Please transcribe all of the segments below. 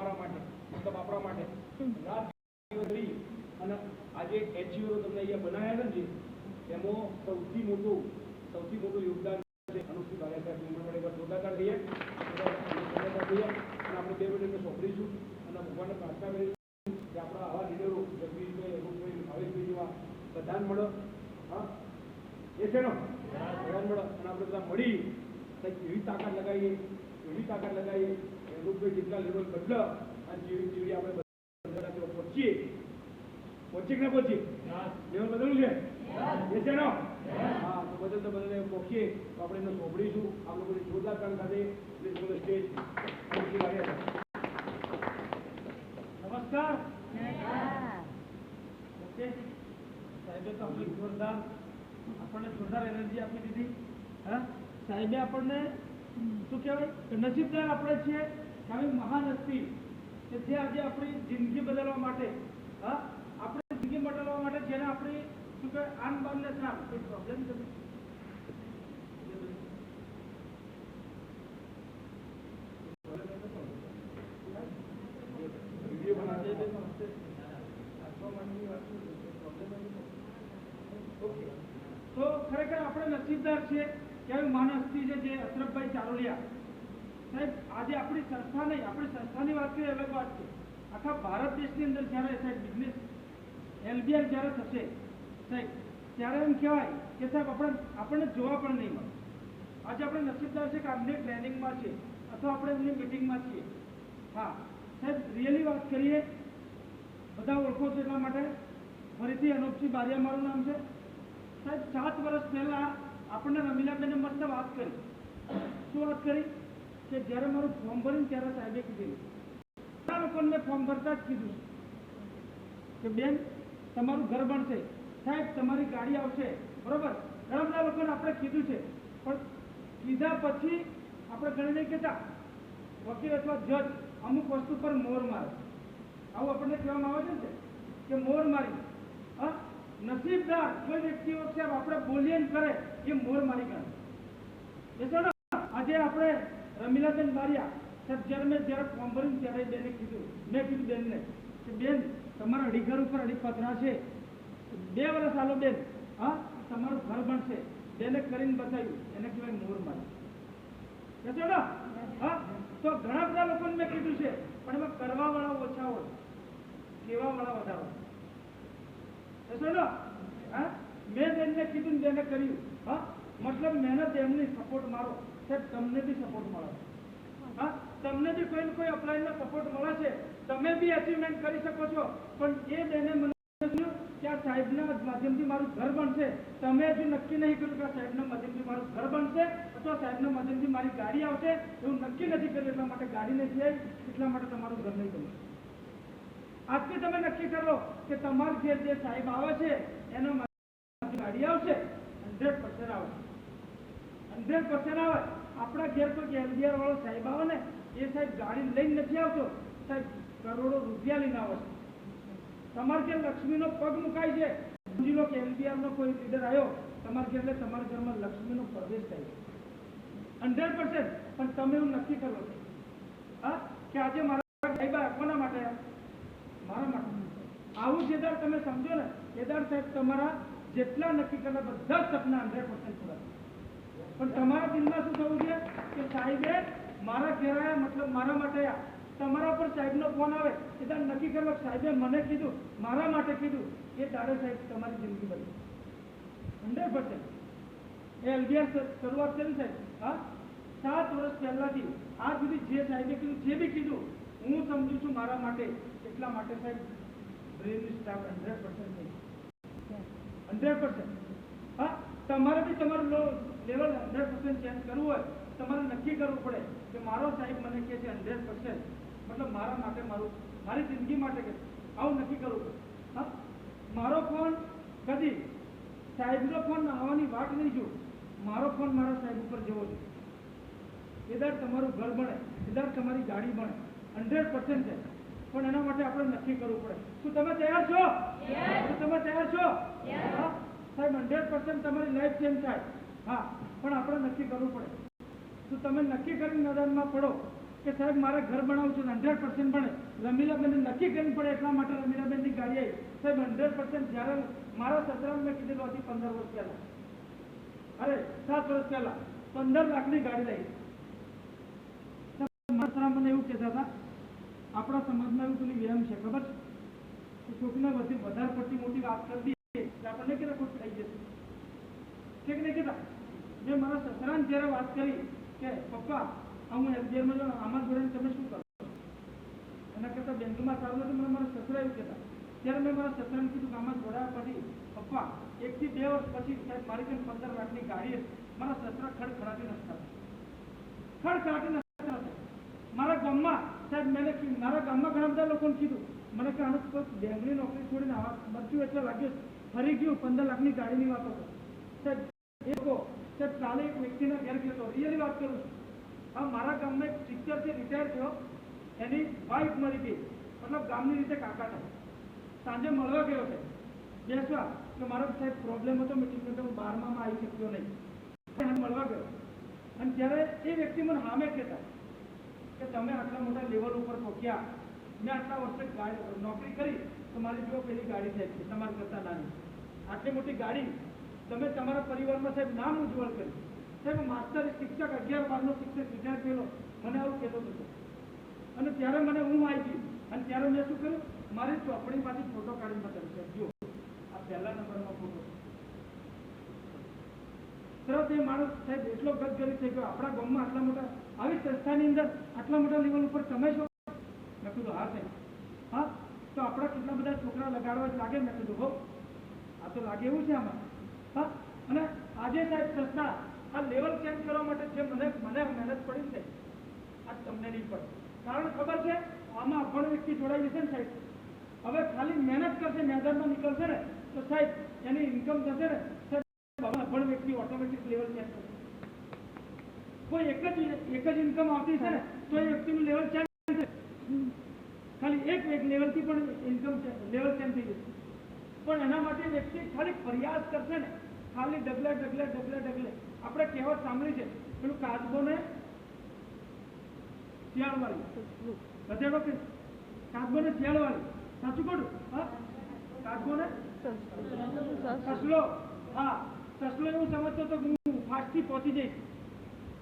તમારા માટે, મતલબ આપણા માટે રાત દિવસ અને આજે એચયુઓ તમને અહીંયા બનાવ્યા છે એમાં સૌથી મોટું યોગદાન છે અનુપસિંહ ભાલિયા સાહેબ. માટે જોરદાર થઈએ અને આપણે 2 મિનિટને સોંપડીશું અને ભગવાનને પ્રાર્થના કરીશું કે આપણા આવા લીડરો જગદીશભાઈ, અરુણભાઈ, ભાવેશભાઈ જેવા પ્રધાન મળો. હા એ છે ને પ્રધાન મળો અને આપણે બધા મળી એવી તાકાત લગાવીએ અરુણભાઈ જેટલા લેવલ બદલ અને જેવી આપણે પહોંચીએ કે ના પહોંચીએ લેવલ બદલવું છે એ છે ને. હા તો બદલતે પહોંચીએ તો આપણે એને સોંપડીશું. આ લોકોની જોરદાર કામ સાથે સ્ટેજ. નમસ્કાર. ઓકે સાહેબે તો આપણી જોરદાર એનર્જી આપી દીધી. હા સાહેબે આપણને શું કહેવાય નસીબદાર આપણે છીએ કે આવી મહાન હસ્તી કે જે આજે આપણી જિંદગી બદલવા માટે આપણે જિંદગી બદલવા માટે જેને આપણી શું કહેવાય આન બાન ને નામ કોઈ પ્રોબ્લેમ છે તો ખરેખર આપણે નસીબદાર છે કે આવી મહાન હસ્તી છે જે અશરફભાઈ ચારોલિયા સાહેબ આજે આપણી સંસ્થા નહીં, આપણી સંસ્થાની વાત કરીએ અલગ વાત છે. આખા ભારત દેશની અંદર જ્યારે સાહેબ બિઝનેસ LBR જ્યારે થશે સાહેબ ત્યારે એમ કહેવાય કે સાહેબ આપણને જોવા પણ નહીં મળે. આજે આપણે નસીબદાર છે કે આમની ટ્રેનિંગમાં છે અથવા આપણે એમની મિટિંગમાં છીએ. હા સાહેબ રિયલી વાત કરીએ બધા ઓળખો છો એટલા માટે ફરીથી અનુપસિંહ બારિયા મારું નામ છે સાહેબ. 7 વર્ષ પહેલાં આપણને રમીલાબેને મસ્ત વાત કરી. શું વાત કરી કે જ્યારે મારું ફોર્મ ભર્યું ત્યારે સાહેબે કીધું ઘણા લોકોને મેં ફોર્મ ભરતા જ કીધું કે બેન તમારું ઘર બનશે સાહેબ, તમારી ગાડી આવશે, બરોબર. ઘણા બધા લોકોને આપણે કીધું છે પણ કીધા પછી આપણે ઘણી નહીં કહેતા વકીલ અથવા જજ અમુક વસ્તુ પર મોર મારે. આવું આપણને કહેવામાં આવે છે કે મોર મારી. હા નસીબદાર કોઈ વ્યક્તિઓ છે આપણે બોલીએ ને કરે એ મોર મારી ગણે. આજે આપણે રમીલાબેન બારિયા સાહેબ જ્યારે ફોર્મ ભર્યું ત્યારે બેને કીધું, મેં કીધું બેનને કે બેન તમારા અઢી ઉપર અઢી પતરા છે, 2 વર્ષ આલો બેન, હા તમારું ઘર બનશે. બેને કરીને બતાવ્યું, એને કહેવાય મોર મારી. કહેશો ને? હા તો ઘણા બધા લોકોને મેં કીધું છે પણ એમાં કરવા વાળા ઓછા હોય, કેવા વાળા વધારે હોય. કહેશો ને? હા મેં બેનને કીધું ને બેને કર્યું. હા મતલબ મહેનત એમની, સપોર્ટ મારો સાહેબ. તમને બી સપોર્ટ મળે. હા તમને બી કોઈ ને કોઈ અપ્લાયનો સપોર્ટ મળે છે, તમે બી અચીવમેન્ટ કરી શકો છો. પણ એ બેને મને કે આ સાહેબના માધ્યમથી મારું ઘર બનશે. તમે હજુ નક્કી નહીં કર્યું કે આ સાહેબના માધ્યમથી મારું ઘર બનશે અથવા સાહેબના માધ્યમથી મારી ગાડી આવશે, એવું નક્કી નથી કર્યું. એટલા માટે ગાડી નથી આવી, એટલા માટે તમારું ઘર નહીં બનશે. આજથી તમે નક્કી કરો કે તમારા ઘેર જે સાહેબ આવે છે એનો ગાડી આવશે, 100% આવે, 100% આવે. આપણા ઘેર કોઈ LBR વાળો સાહેબ આવે ને એ સાહેબ ગાડી લઈને નથી આવતો સાહેબ, કરોડો રૂપિયા લઈને આવે છે. તમારા ઘેર લક્ષ્મીનો પગ મુકાય છે. સમજી લો કે LBR નો કોઈ લીડર આવ્યો તમારા ઘેર, એટલે તમારા ઘરમાં લક્ષ્મીનો પ્રવેશ થાય છે 100%. પણ તમે એવું નક્કી કરો હા કે આજે મારા સાહેબ કોના માટે? મારા માટે. આવું જેદાર તમે સમજો ને, કેદાર સાહેબ તમારા જેટલા નક્કી કરેલા બધા જ સપના 100% પૂરા. પણ તમારા દિલમાં શું થવું છે કે સાહેબે મારા ઘેર આવ્યા, મતલબ મારા માટે આવ્યા. તમારા પર સાહેબનો ફોન આવે એટલે નક્કી કરો સાહેબે મને કીધું, મારા માટે કીધું, એ દાડે સાહેબ તમારી જિંદગી બની 100%. એ LBR શરૂઆત કરી સાહેબ. હા 7 વર્ષ પહેલાથી આ સુધી જે સાહેબે કીધું, જે બી કીધું હું સમજુ છું મારા માટે. એટલા માટે સાહેબ બ્રેનની સ્ટાફ 100% થઈ 100%. હા તમારે બી તમારું લેવલ 100% ચેન્જ કરવું હોય તમારે નક્કી કરવું પડે કે મારો સાહેબ મને કહે છે 100%, મતલબ મારા માટે, મારી જિંદગી માટે કે આવું નક્કી કરવું પડે. હા મારો ફોન કદી સાહેબનો ફોન આવવાની વાટ નહીં જો, મારો ફોન મારા સાહેબ ઉપર જવો જોઈએ. એદાર તમારું ઘર બને, એદાર તમારી ગાડી બને 100% છે. પણ એના માટે આપણે નક્કી કરવું પડે. શું તમે તૈયાર છો? શું તમે તૈયાર છો? હા સાહેબ 100% તમારી લાઈફ ચેન્જ થાય. હા પણ આપણે નક્કી કરવું પડે. શું તમે નક્કી કરીને મેદાનમાં પડો કે કે સાહેબ મારે ઘર બનાવવું છે 100% બને. રમીલાબેન નક્કી કરવી પડે એટલા માટે રમીલાબેનની ગાડી આવી. સાહેબ 100% જ્યારે મારા સસરાને મેં કીધેલું હતી 15 વર્ષ પહેલા, અરે 7 વર્ષ પહેલા 15 લાખની ગાડી લઈ. મારા સસરા મને એવું કહેતા હતા, આપણા સમાજમાં એવું પેલી વ્યાયામ છે ખબર છે કે કોઈકને વધારે પડતી મોટી વાત કરી દઈએ કે આપણને કેટલા ખુશ થઈ જશે છે કે નહીં કહેતા. મેં મારા સસરાને જ્યારે વાત કરી કે પપ્પા હું એફડીઆરમાં જો આમાં જોડે તમે શું કરો એના કરતાં બેંકમાં સારું નથી, મને મારા સસરા એવું કહેતા. ત્યારે મેં મારા સસરાને કીધું કે આમાં જોડાયા પછી પપ્પા 1 થી 2 વર્ષ પછી સાહેબ મારી કંઈ 15 લાખની ગાડી હશે. મારા સસરા ખડખડાટી નથી ખડખડાટી નથી. મારા ગામમાં સાહેબ મારા ગામમાં ઘણા બધા લોકોને કીધું, મને કે આનું બેંકની નોકરી છોડીને બચ્ચું એટલે લાગ્યું ફરી ગયું 15 લાખની ગાડીની વાતો કરો સાહેબ. એ લોકો સાહેબ કાલે એક વ્યક્તિના ઘેર ગયો હતો, રિયલી વાત કરું છું. હા, મારા ગામમાં એક ટીચર છે, રિટાયર થયો, એની વાઇફ મરી ગઈ, મતલબ ગામની રીતે કાકા થાય. સાંજે મળવા ગયો છે બેસવા કે મારો સાહેબ પ્રોબ્લેમ હતો, મીટિંગ માટે હું 12માં આવી શક્યો નહીં, મળવા ગયો. અને ત્યારે એ વ્યક્તિ મને સામે કહેતા કે તમે આટલા મોટા લેવલ ઉપર પહોંચ્યા, મેં આટલા વર્ષે નોકરી કરી તો મારી જો પેલી ગાડી થાય છે તમારી કરતાં નાની, આટલી મોટી ગાડી તમે તમારા પરિવારમાં સાહેબ નામ ઉજ્જવળ કર્યું. સાહેબ માસ્ટર શિક્ષક 11-12નો શિક્ષક રિટાયર થયેલો મને આવું કહેતો હતો. અને ત્યારે મને ઊંઘ આવી ગઈ અને ત્યારે મેં શું કર્યું, મારી ચોપડીમાંથી ફોટો કાઢીને બતાવ્યું સાહેબ જો આ પહેલા નંબરનો ફોટો. તરત એ માણસ સાહેબ એટલો ગદગદિત થઈ ગયો, આપણા ગામમાં આટલા મોટા આવી સંસ્થાની અંદર આટલા મોટા લેવલ ઉપર તમે છો. મેં કીધું હા સાહેબ, હા તો આપણા કેટલા બધા છોકરા લગાડવા જ લાગે. મેં કીધું હો આ તો લાગે એવું છે આમાં. હા, અને આજે સાહેબ સંસ્થા આ લેવલ ચેન્જ કરવા માટે જે મને મહેનત પડી છે આ તમને નહીં પડે. કારણ ખબર છે આમાં અભણ વ્યક્તિ જોડાઈ જશે ને સાહેબ, હવે ખાલી મહેનત કરશે, મેદાનમાં નીકળશે ને તો સાહેબ એની ઇન્કમ થશે ને સાહેબ, અભણ વ્યક્તિ ઓટોમેટિક લેવલ ચેન્જ કરશે. કોઈ એક જ ઇન્કમ આવતી છે ને તો એ વ્યક્તિનું લેવલ ચેન્જ થશે. ખાલી એક લેવલથી પણ ઇન્કમ લેવલ ચેન્જ થઈ જશે. પણ એના માટે વ્યક્તિ ખાલી પ્રયાસ કરશે ને, ખાલી ડગલે આપણે કહેવત સાંભળી છે પેલું કાચબો ને શિયાળ વાળી ગધેડો કે કાચબો ને શિયાળ વાળી, સાચું કહું? હા, કાચબો ને સસલો. હા, સસલો એવું સમજતો તો હું ફાસ્ટથી પહોંચી જઈશ.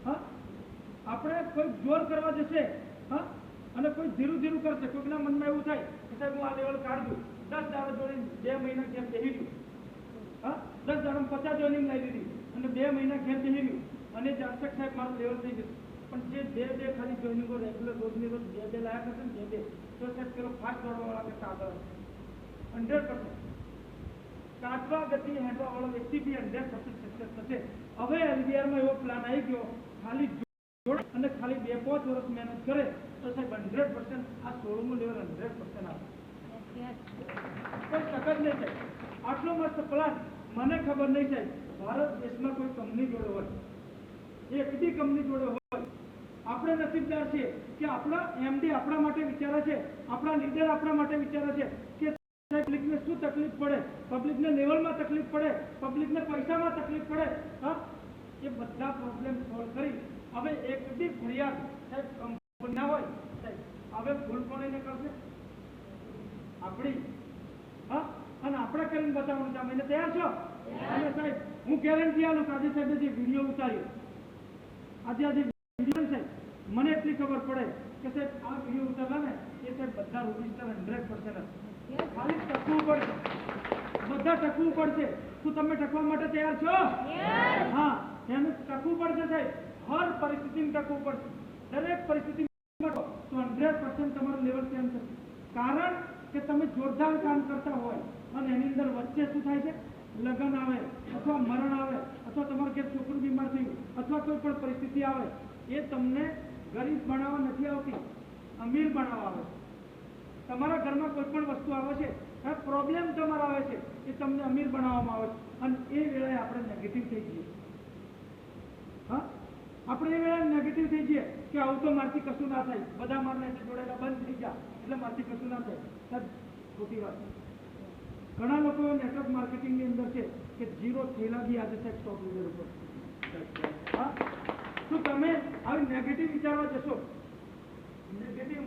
હા, આપણે કોઈ જોર કરવા જશે હા અને કોઈ ધીરું કરશે. કોઈકના મનમાં એવું થાય કે સાહેબ હું આ લેવલ કાઢ દઉં, 10 દાડા જોડી 2 મહિના ઘેર બેસી રહ્યું. હા, 10 દાડા 50 જોઈનિંગ લાવી દીધી અને 2 મહિના ઘેર બેસી રહ્યું અને જાતક સાહેબ મારું લેવલ થઈ ગયું. પણ જે બે ખાલી જોઈનિંગો રેગ્યુલર રોજની રોજ 2 લાયા કરશે ને 2 તો સાહેબ પેલો ફાસ્ટ દોડવાવાળા કરતા આગળ 100% કાચવા ગતિ હેઠવાવાળો વ્યક્તિ બી 100% સક્સેસ થશે. હવે એલબીઆરમાં એવો પ્લાન આવી ગયો, ખાલી જોડ અને ખાલી 2-5 વર્ષ મહેનત કરે તો સાહેબ 100% આ 16મું લેવલ 100% આવે. કોઈ સખત નહીં થાય. આટલો મસ્ત પ્લાન મને ખબર નહીં સાહેબ ભારત દેશમાં કોઈ કંપની જોડે હોય, એક બી કંપની જોડે હોય. આપણે નસીબદાર છીએ કે આપણા એમડી આપણા માટે વિચારે છે, આપણા લીડર આપણા માટે વિચારે છે કે પબ્લિકને શું તકલીફ પડે, પબ્લિકને લેવલમાં તકલીફ પડે, પબ્લિકને પૈસામાં તકલીફ પડે. હા, એ બધા પ્રોબ્લેમ સોલ્વ કરી હવે એક બી ફરિયાદ સાહેબ કંપની ના હોય સાહેબ, હવે ભૂલ કોને કરશે? આપણી. હા, અને આપણે કરીને બતાવવાનું છે. અમે તૈયાર છો? અને સાહેબ હું ગેરંટી આલું કે આજે સાહેબ જે વિડીયો ઉતાર્યો, આજે વિડીયો સાહેબ મને એટલી ખબર પડે કે સાહેબ આ વિડીયો ઉતારલા ને એ સાહેબ બધા રજિસ્ટર 100% હશે. ખાલી ટકવું પડશે, બધા ટકવું પડશે. શું તમે ટકવા માટે તૈયાર છો? હા, એનું ટકવું પડશે સાહેબ, હર પરિસ્થિતિમાં ટકવું પડશે. દરેક પરિસ્થિતિમાં તો 100% તમારું લેવલ ચેન્જ થશે. કારણ કે તમે જોરદાર કામ કરતા હોય અને એની અંદર વચ્ચે શું થાય છે, લગ્ન આવે અથવા મરણ આવે અથવા તમારા ઘેર છોકરું બીમાર થયું અથવા કોઈ પણ પરિસ્થિતિ આવે, એ તમને ગરીબ બનાવવા નથી આવતી, અમીર બનાવવા આવે. તમારા ઘરમાં કોઈ પણ વસ્તુ આવે છે, પ્રોબ્લેમ તમારા આવે છે, એ તમને અમીર બનાવવામાં આવે છે. અને એ વેળાએ આપણે નેગેટિવ થઈ જઈએ. હા, આપણે એ વેળાએ નેગેટિવ થઈ જઈએ કે આવું તો મારથી કશું ના થાય, બધા મારને જોડેલા બંધ થઈ ગયા એટલે મારથી કશું ના થાય. સાહેબ ખોટી વાત. ઘણા લોકો નેટવર્ક માર્કેટિંગની અંદર છે કે 0 થયેલા બી આજે સાહેબ સ્ટોક લીડર ઉપર. હા, શું તમે આવી નેગેટિવ વિચારવા જશો નેગેટિવ